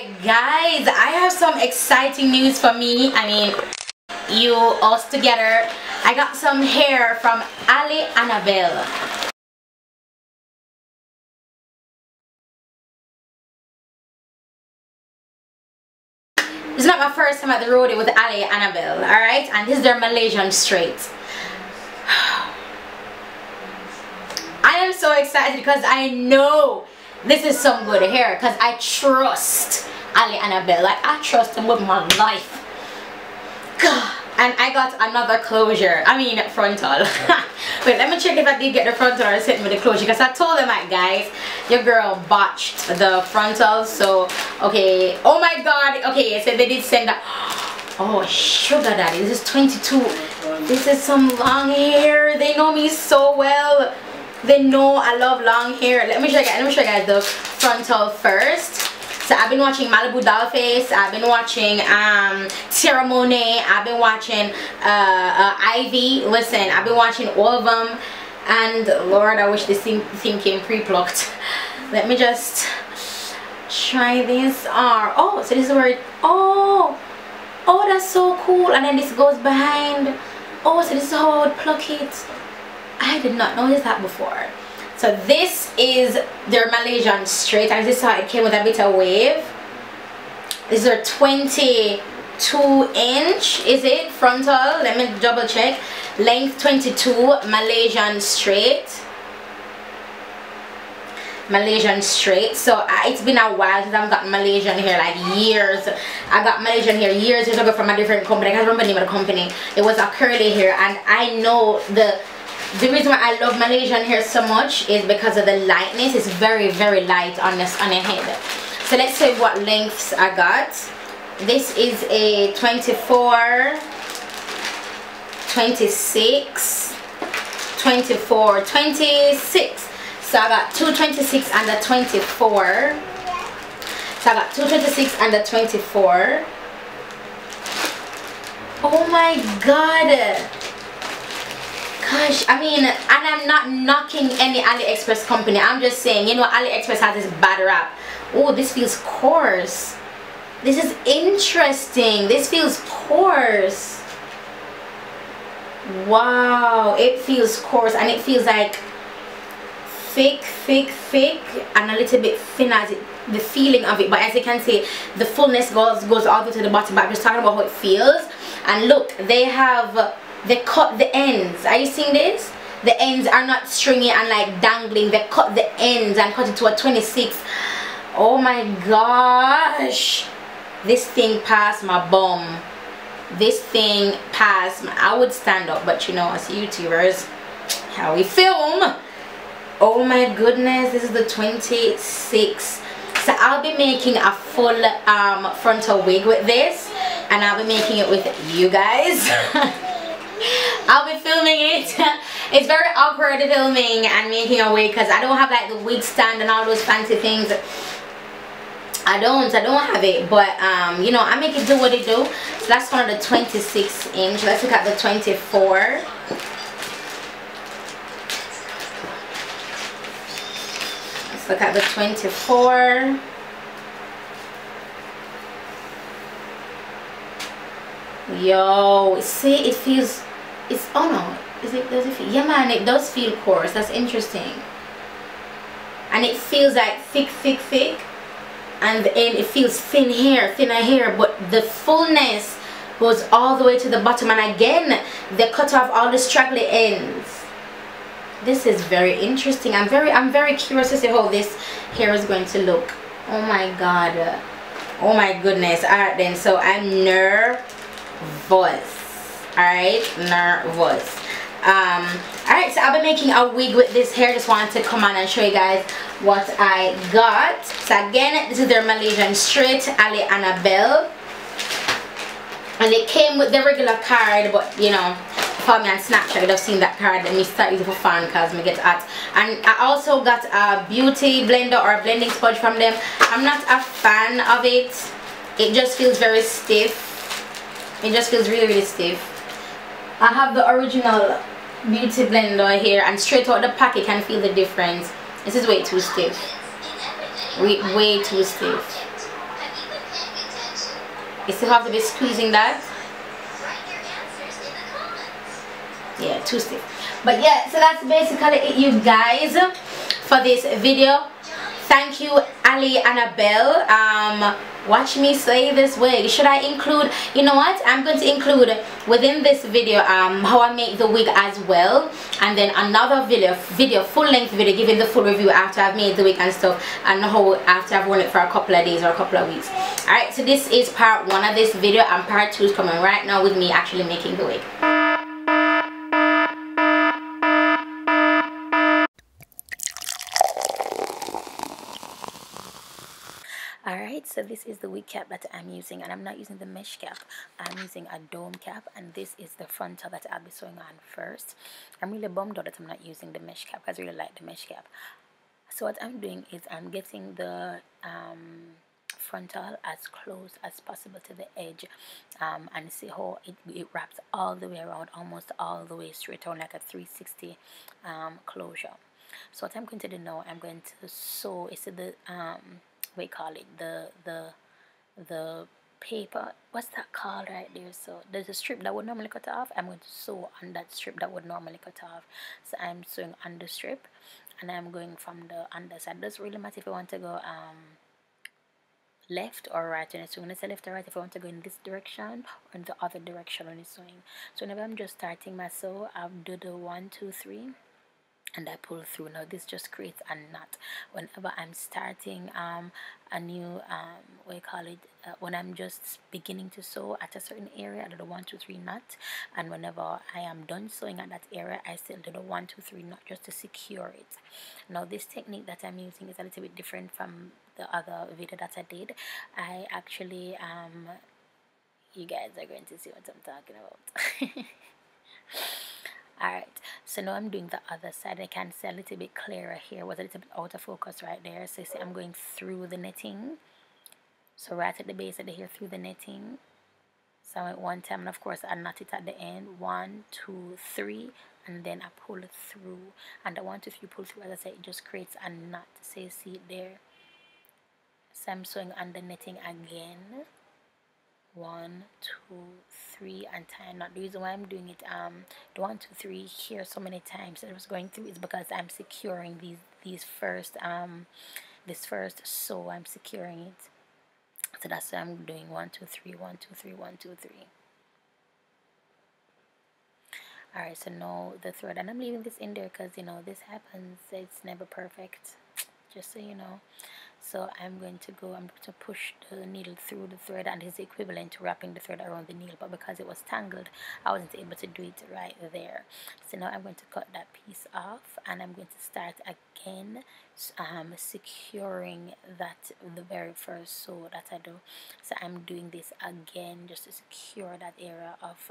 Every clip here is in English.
Alright guys, I have some exciting news for me. I mean, you, us together. I got some hair from Ali Annabelle. This is not my first time at the rodeo with Ali Annabelle, alright? And this is their Malaysian straight. I am so excited because I know this is some good hair, because I trust Ali Annabelle. Like, I trust him with my life. God. And I got another closure. I mean, frontal. Wait, let me check if I did get the frontal or sent me the closure, because I told them, like, guys, your girl botched the frontal. So, okay. Oh my god. Okay, so they did send that. Oh, sugar daddy. This is 22. This is some long hair. They know me so well. They know I love long hair. Let me show you guys the frontal first. So I've been watching Malibu Dollface, I've been watching Tierra Monet, I've been watching Ivy. Listen, I've been watching all of them, and Lord, I wish this thing came pre-plucked. Let me just try this arm. Oh, so this is where it, oh, that's so cool. And then this goes behind. Oh, so this is how I would pluck it. I did not notice that before. So this is their Malaysian straight, and this is how it came with a bit of wave. This is their 22-inch, is it? Frontal, let me double check. Length 22, Malaysian straight. Malaysian straight. So it's been a while since I've gotten Malaysian hair, like years. I got Malaysian hair years ago from a different company. I can't remember the name of the company. It was a curly hair, and I know the reason why I love Malaysian hair so much is because of the lightness. It's very, very light on your head. So let's see what lengths I got. This is a 24, 26, 24, 26. So I got 226 and a 24. So I got 226 and a 24. Oh my god. Gosh, I mean, and I'm not knocking any AliExpress company. I'm just saying, you know, AliExpress has this bad rap. Oh, this feels coarse. This is interesting. This feels coarse. Wow, it feels coarse, and it feels like thick, and a little bit thin as it, the feeling of it. But as you can see, the fullness goes all the way to the bottom. But I'm just talking about how it feels. And look, they cut the ends. Are you seeing this? The ends are not stringy and like dangling. They cut the ends and cut it to a 26. Oh my gosh, this thing passed my bum. This thing passed my, I would stand up, but you know, as YouTubers, how we film. Oh my goodness, this is the 26. So I'll be making a full frontal wig with this, and I'll be making it with you guys. I'll be filming it. It's very awkward filming and making a wig, because I don't have like the wig stand and all those fancy things. I don't have it, but you know, I make it do what it do. So that's one of the 26-inch. Let's look at the 24. Let's look at the 24. Yo, see, it feels, it's, oh no, does it feel, yeah man, it does feel coarse. That's interesting. And it feels like thick, and it feels thinner hair, but the fullness goes all the way to the bottom. And again, they cut off all the straggly ends. This is very interesting. I'm very curious to see how this hair is going to look. Oh my god, oh my goodness. Alright then, so I'm nervous. Alright, nervous. Alright, so I'll be making a wig with this hair. Just wanted to come on and show you guys what I got. So again, this is their Malaysian straight, Ali Annabelle, and it came with the regular card. But you know, follow me on Snapchat, you've seen that card. Let me start using for fun because me get hot. And I also got a beauty blender or a blending sponge from them. I'm not a fan of it. It just feels very stiff. It just feels really stiff. I have the original beauty blender here, and straight out the pack you can feel the difference. This is way too stiff. Way too stiff. You still have to be squeezing that. Yeah, too stiff. But yeah, so that's basically it, you guys, for this video. Thank you, Ali Annabelle. Watch me slay this wig. Should I include, you know what, I'm going to include within this video how I make the wig as well, and then another video, full-length video giving the full review after I've made the wig and stuff, and how after I've worn it for a couple of days or a couple of weeks. Alright, so this is part 1 of this video, and part 2 is coming right now with me actually making the wig. Alright, so this is the wig cap that I'm using, and I'm not using the mesh cap. I'm using a dome cap, and this is the frontal that I'll be sewing on first. I'm really bummed out that I'm not using the mesh cap, because I really like the mesh cap. So what I'm doing is I'm getting the frontal as close as possible to the edge, and see how it wraps all the way around, almost all the way straight on, like a 360 closure. So what I'm going to do now, I'm going to sew, is the we call it the paper, what's that called right there? So there's a strip that would normally cut off. I'm going to sew on that strip that would normally cut off. So I'm sewing on the strip, and I'm going from the underside. It doesn't really matter if you want to go left or right. So when I say left or right, if I want to go in this direction or in the other direction when you're sewing. So whenever I'm just starting my sew, I'll do the 1 2 3, and I pull through. Now this just creates a knot. Whenever I'm starting a new what you call it, when I'm just beginning to sew at a certain area, I do the 1 2 3 knot, and whenever I am done sewing at that area, I still do the 1 2 3 knot just to secure it. Now this technique that I'm using is a little bit different from the other video that I did. I actually you guys are going to see what I'm talking about. Alright, so now I'm doing the other side. I can see a little bit clearer here. Was a little bit out of focus right there. So you see I'm going through the netting. So right at the base of the hair, through the netting. So I went one time, and of course I knot it at the end. 1 2 3, and then I pull it through. And the 1 2 3 pull through, as I said, it just creates a knot. So you see it there. So I'm sewing on the netting again. 1 2 3 and tie knot. The reason why I'm doing it the 1 2 3 here so many times that I was going through is because I'm securing these first this first sew. I'm securing it, so that's why I'm doing 1 2 3 1 2 3 1 2 3. Alright, so now the thread, and I'm leaving this in there because you know this happens, it's never perfect, just so you know. So I'm going to push the needle through the thread, and it's equivalent to wrapping the thread around the needle, but because it was tangled, I wasn't able to do it right there. So now I'm going to cut that piece off, and I'm going to start again securing the very first sew that I do. So I'm doing this again just to secure that area of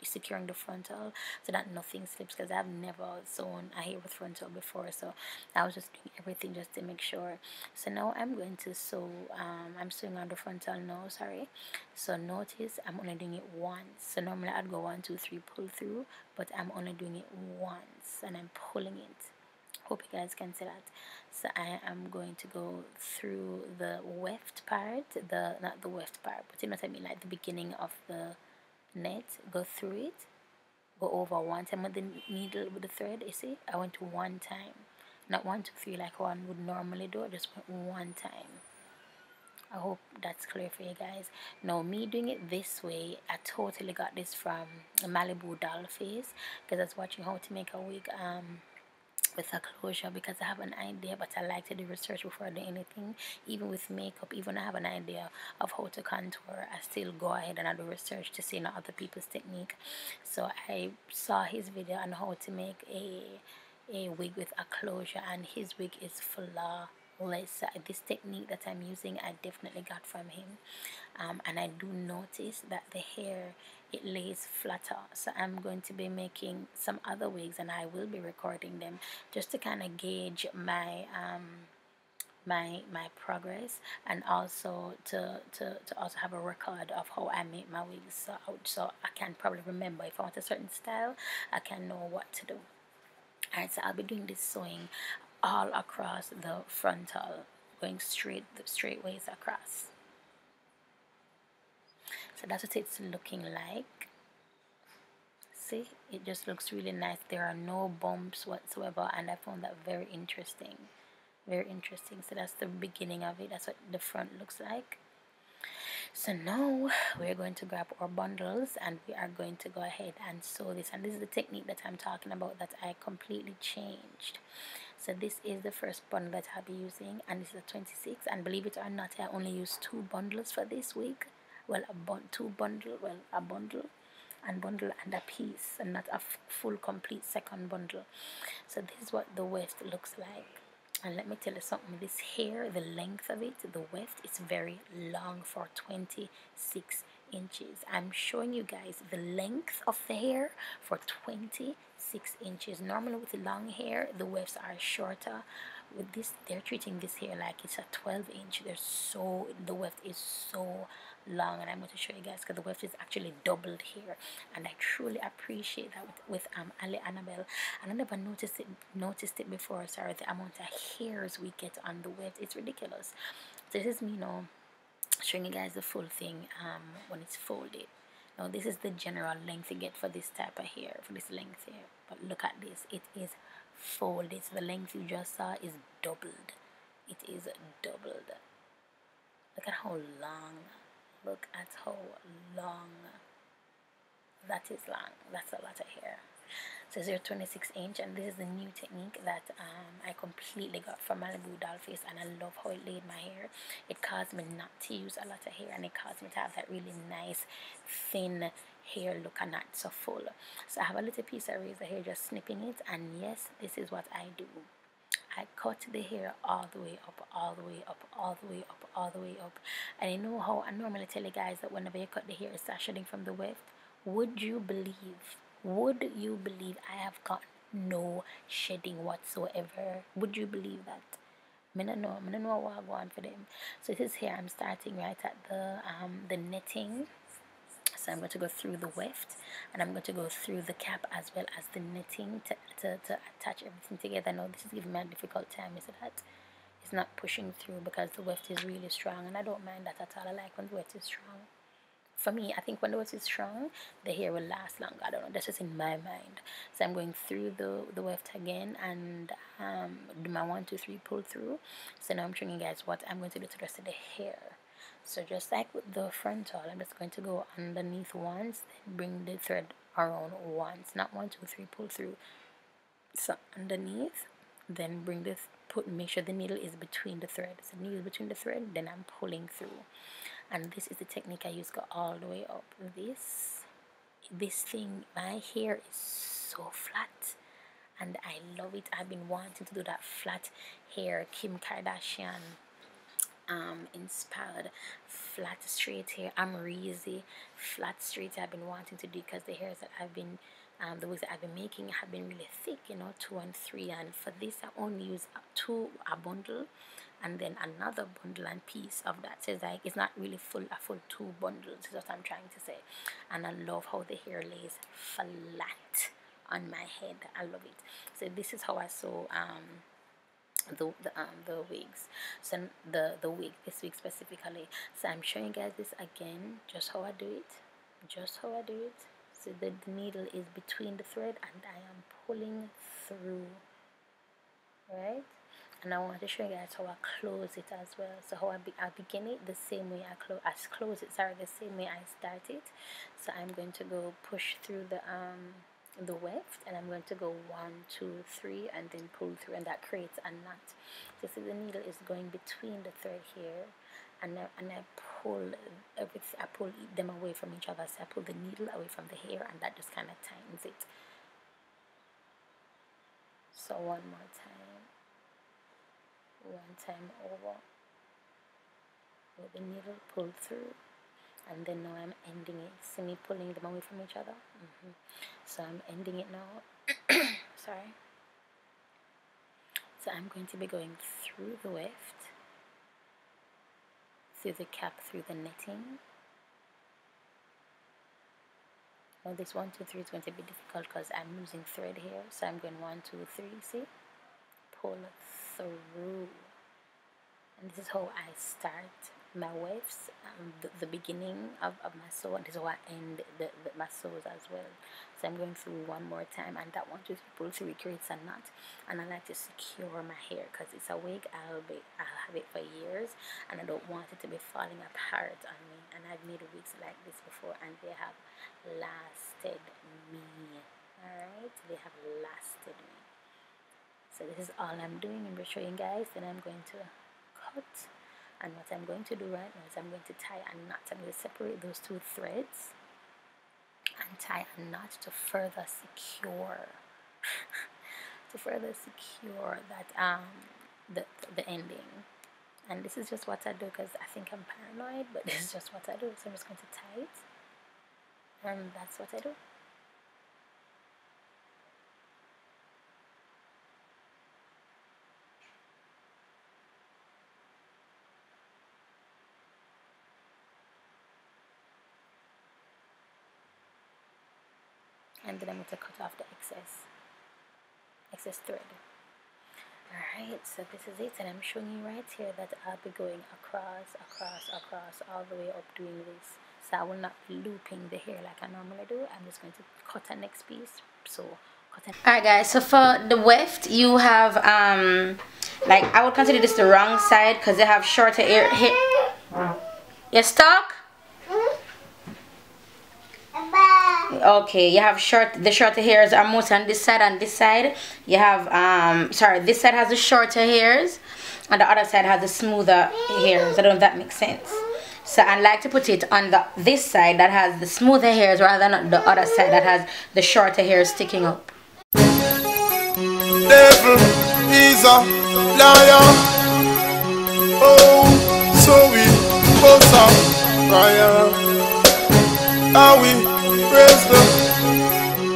securing the frontal, so that nothing slips, because I've never sewn a hair with frontal before, so I was just doing everything just to make sure. So now I'm going to sew, I'm sewing on the frontal now, sorry. So notice I'm only doing it once. So normally I'd go 1 2 3 pull through, but I'm only doing it once, and I'm pulling it. Hope you guys can see that. So I am going to go through the weft part, not the weft part, but you know what I mean, like the beginning of the net, go through it, go over one time with the needle with the thread. You see, I went to one time, not 1 2 3 like one would normally do. I just went one time. I hope that's clear for you guys. Now me doing it this way, I totally got this from Malibu Doll Face, because I was watching how to make a wig with a closure, because I have an idea, but I like to do research before I do anything. Even with makeup, even I have an idea of how to contour, I still go ahead and I do research to see other people's technique. So I saw his video on how to make a wig with a closure, and his wig is flawless. This technique that I'm using, I definitely got from him, and I do notice that the hair, it lays flatter. So I'm going to be making some other wigs, and I will be recording them just to kind of gauge my my progress, and also to also have a record of how I make my wigs, so I can probably remember if I want a certain style, I can know what to do. Alright, so I'll be doing this sewing all across the frontal, going straight ways across. So that's what it's looking like. See, it just looks really nice. There are no bumps whatsoever, and I found that very interesting. Very interesting. So that's the beginning of it. That's what the front looks like. So now we're going to grab our bundles and we are going to go ahead and sew this. And this is the technique that I'm talking about that I completely changed. So this is the first bundle that I'll be using, and this is a 26. And believe it or not, I only used 2 bundles for this week. Well, a bundle and a piece, and not a full complete second bundle. So this is what the weft looks like. And let me tell you something, this hair, the length of it, the weft, is very long for 26 inches. I'm showing you guys the length of the hair for 26 inches. Normally with long hair, the wefts are shorter. With this, they're treating this hair like it's a 12-inch. The weft is so long, and I'm going to show you guys because the weft is actually doubled here, and I truly appreciate that with Annabelle. And I never noticed it before. Sorry, the amount of hairs we get on the weft, it's ridiculous. So this is me now showing you guys the full thing when it's folded. Now this is the general length you get for this type of hair, for this length here. But look at this, it is folded. So the length you just saw is doubled. It is doubled. Look at how long. Look at how long. That is long. That's a lot of hair. So it's your 26-inch, and this is the new technique that I completely got from Malibu Dollface, and I love how it laid my hair. It caused me not to use a lot of hair, and it caused me to have that really nice thin hair look and not so full. So I have a little piece of razor here just snipping it, and yes, this is what I do. I cut the hair all the way up, all the way up, all the way up, all the way up. And you know how I normally tell you guys that whenever you cut the hair, it starts shedding from the weft? Would you believe I have got no shedding whatsoever? Would you believe that? I don't know what I'm going for them. So this here, I'm starting right at the netting. So I'm going to go through the weft, and I'm going to go through the cap as well as the knitting to attach everything together. Now this is giving me a difficult time, is that it's not pushing through because the weft is really strong, and I don't mind that at all. I like when the weft is strong. For me, I think when the weft is strong, the hair will last longer. I don't know, that's just in my mind. So I'm going through the weft again and do my 1, 2, 3 pull through. So now I'm showing you guys what I'm going to do to the rest of the hair. So just like with the frontal, I'm just going to go underneath once, then bring the thread around once, not 1, 2, 3 pull through. So underneath, then bring this, make sure the needle is between the threads. The needle is between the thread, then I'm pulling through. And this is the technique I use, go all the way up. This thing, my hair is so flat, and I love it. I've been wanting to do that flat hair, Kim Kardashian inspired flat straight hair. I'm Reezy flat straight. I've been wanting to do because the hairs that I've been the wigs that I've been making have been really thick, you know, 2 and 3, and for this I only use a bundle and then another bundle and piece of that. So it's like it's not really a full 2 bundles is what I'm trying to say. And I love how the hair lays flat on my head. I love it. So this is how I sew the wigs. So the wig, this wig specifically. So I'm showing you guys this again, just how I do it. So the needle is between the thread and I am pulling through, right? And I want to show you guys how I close it as well. So how I begin it the same way I close it the same way I start it. So I'm going to go push through the weft, and I'm going to go 1, 2, 3 and then pull through, and that creates a knot. So see, the needle is going between the thread here, and I pull everything. I pull them away from each other. So I pull the needle away from the hair, and that just kind of tightens it. So one more time, over with the needle, pull through, and then now I'm ending it. See me pulling them away from each other? So I'm ending it now. Sorry. So I'm going to be going through the weft, through the cap, through the netting. Now this 1, 2, 3 is going to be difficult because I'm losing thread here. So I'm going 1, 2, 3, see? Pull through. And this is how I start my wefts, the beginning of my sew, and this is what end my sews as well. So I'm going through one more time, and that one just really creates a knot, and I like to secure my hair because it's a wig. I'll have it for years, and I don't want it to be falling apart on me. And I've made wigs like this before, and they have lasted me. Alright, they have lasted me. So this is all I'm doing. I'm showing guys. Then I'm going to cut, and what I'm going to do right now is I'm going to tie a knot. I'm going to separate those two threads and tie a knot to further secure that the ending. And this is just what I do because I think I'm paranoid, but this is just what I do. So I'm just going to tie it, and that's what I do. And then I'm going to cut off the excess thread. Alright, so this is it, and I'm showing you right here that I'll be going across all the way up doing this. So I will not be looping the hair like I normally do. I'm just going to cut a next piece. So alright guys, so for the weft you have like I would consider this the wrong side because they have shorter hair. You're stuck? Okay, you have the shorter hairs are most on this side, and this side you have this side has the shorter hairs and the other side has the smoother hairs. I don't know if that makes sense. So I like to put it on this side that has the smoother hairs rather than the other side that has the shorter hairs sticking up. Devil is a liar. Oh, so we both are fire. Are we praise the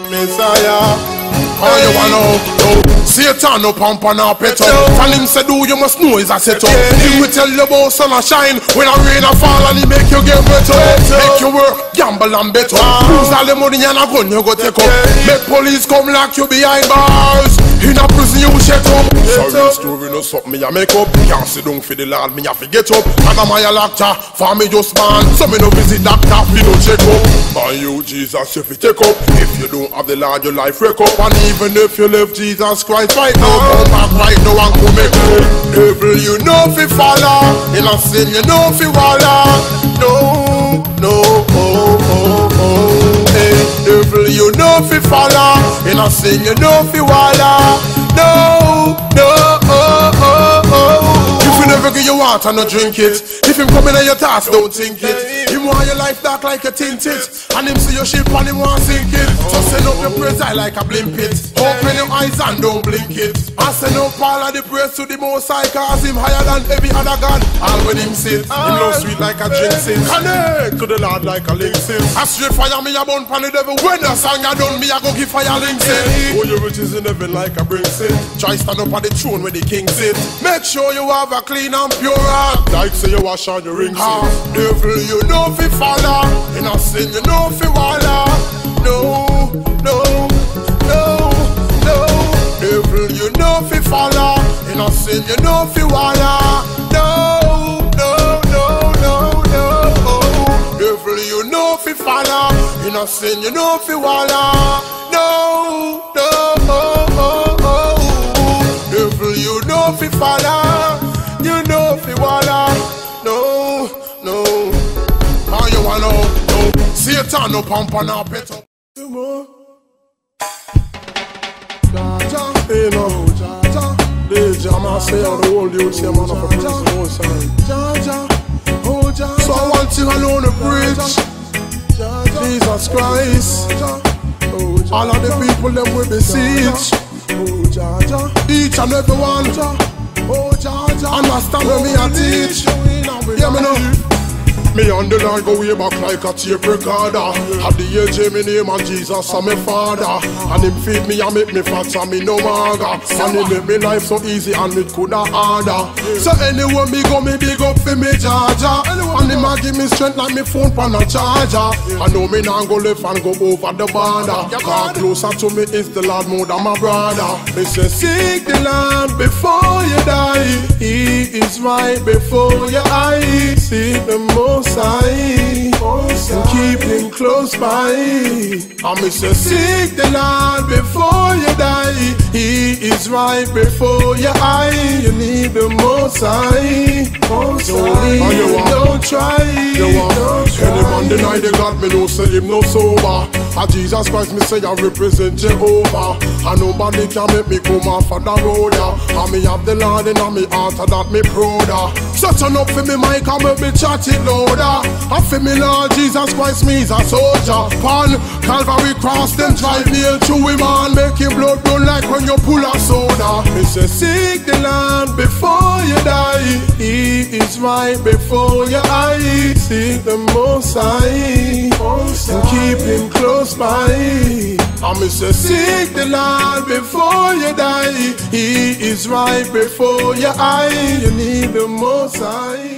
Messiah? How you wanna know? Satan no pump on our pet up. Tell him say do you must know is a set up. He will tell you about sun and shine when a rain a fall and he make you get better. Make you work, gamble and bet up. Lose all the money and a gun you go take up. Make police come lock you behind bars. In a prison you shut up. Sorry story no something me a make up. Can't sit down for the Lord me a forget up. And I'm a doctor for me just man. So me no visit doctor me no check up. By you Jesus if you take up. If you don't have the Lord your life wreck up. And even if you love Jesus Christ right now, come back right now and come make up. Devil you know fi follow. In a sin you know fi wallow. No, hey, devil you know fi follow. In a sin you know fi wallow. No, if you never get your water, no drink it. If him come in your task, don't think it. Him want your life dark like a tinted, and him see your ship and him want sink it. So send up your praise I like a blimp it. Open your eyes and don't blink it. And send up all of the praise to the Most High, cause him higher than every other God. All when him sit, him love sweet like a drink sin. Connect to the Lord like a link sin. I straight fire me a bun pan the devil. When the song I done me I go give fire link sin. Oh your riches in heaven like a bring sin. Try stand up on the throne where the king sit. Make sure you have a clean and pure heart. Like say you wash on your rings. Devil you know fi follow. In a sin you know fi wallow. No. Devil you know fi follow. In a sin you know fi wallow. No. Devil you know fi follow. In a sin you know fi wallow. No. Devil you know fi follow. You know fi wallow. No. How you wanna know? Satan no pump on our pet up. Jaja, hey no, Jaja. The Jama say all the whole youth say man of a prison, no sign. Jaja, oh Jaja. So I want you alone to preach. Jesus Christ. All of the people them will beseech. Oh Jaja, each and every one. Oh Jaja, understand when me a teach. Yeah me know. Me and the Lord go way back like a tape recorder. At the age of me name and Jesus and my father. And him feed me and make me fat and me no maga. And he make me life so easy and it coulda harder. So anywhere me go me big up for me Jaja. And him a give me strength like me phone pan a charger. I know me now go left and go over the border. Cause closer to me is the Lord more than my brother. Me say seek the Lord before you die. He is right before your eyes. Seek the Most High and keep Him close by. And me say seek the Lord before you die. He is right before your eye. You need the Most High. Don't try. Any man deny the God, me no say him no sober. A Jesus Christ, me say I represent Jehovah. And nobody can make me come off of the road. And me have the Lord in me heart, that me prouder. So turn up for me mic and me chat it louder. And for me Lord Jesus Christ, me is a soldier. Pan Calvary cross, them drive nail to him and make him blood run like when you pull a soda. Me say seek the Lord before you die. He is right before your eyes. Seek the Most High and keep Him close by. And me say seek the Lord before you die. He is right before your eye. You need the Most High.